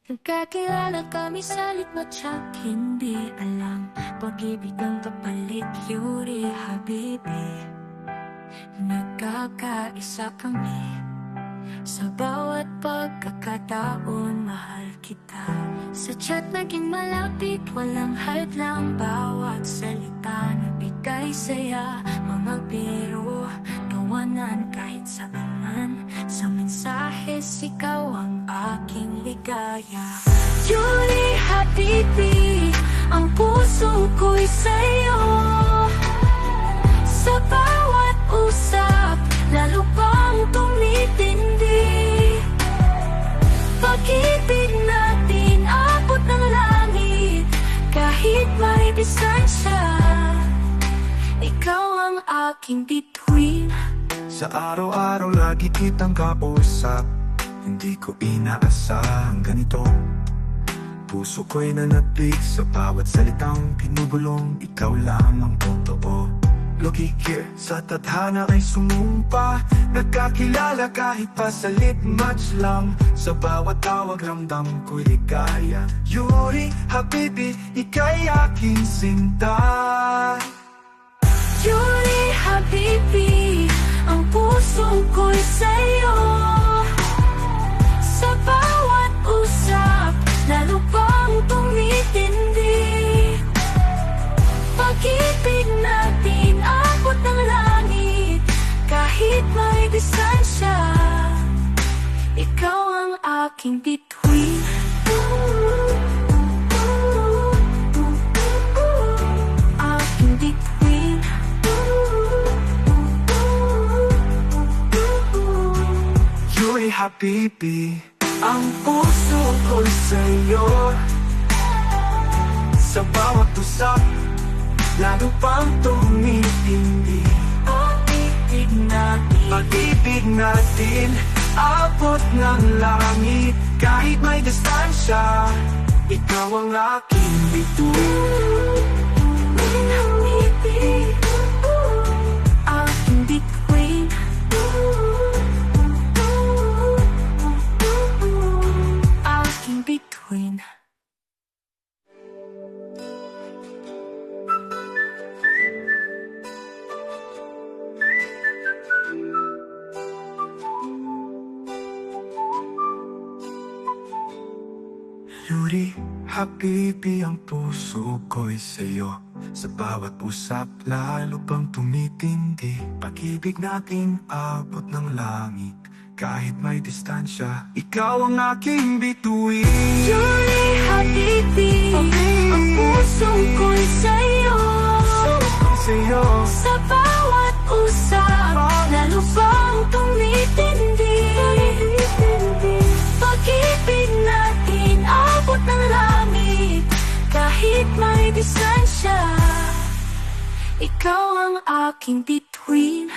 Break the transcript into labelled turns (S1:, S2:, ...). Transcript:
S1: Nagkakilala kami sa litmatsak, hindi alam pag-ibig ang kapalit, Yuri Habibi. Nagkakaisa kami sa bawat pagkakataon, mahal kita. Sa chat naging malapit, walang hadlang, bawat salita nagbigay saya. Mga biro, tawanan kahit sabangan, sa mensahes ikaw ang aking ligaya. Yuri Habibi, ang puso ko'y sa'yo. Sa bawat usap, lalo pang tumitindi. Pag-ibig natin abot ng langit, kahit may distansya. Ikaw ang aking bituin.
S2: Sa araw-araw lagi kitang kausap, hindi ko inaasahang ganito. Puso ko'y nanatlig sa bawat salitang pinubulong, ikaw lang ang totoo. Logikir sa tadhana ay sumumpa, nagkakilala kahit pasalit match lang. Sa bawat tawag ramdam ko'y ligaya. Yuri Habibi, ika'y aking sinta.
S1: Yuri Habibi, ang puso ko'y sa'yo. Sa bawat usap, lalo pang tumitindi. Pag-ibig natin abot ng langit, kahit may distansya. Ikaw ang aking bituin. Aking bituin.
S2: Yuri Habibi, ang puso ko'y sa'yo. Sa bawat usap, lalo pang tumitindi. Pag-ibig natin abot ng langit, kahit may distansya. Ikaw ang aking bituin.
S1: Aking bituin. Aking bituin.
S2: Yuri Habibi, ang puso ko'y sa'yo. Sa bawat usap, lalo pang tumitindi. Pag-ibig natin abot ng langit, kahit may distansya. Ikaw ang aking bituin.
S1: Yuri Habibi, ang puso ko'y sa'yo.
S2: Sa'yo.
S1: Sa bawat usap, lalo pang tumitindi. Pag-ibig natin abot ng langit, kahit may distansya. Ikaw ang aking bituin.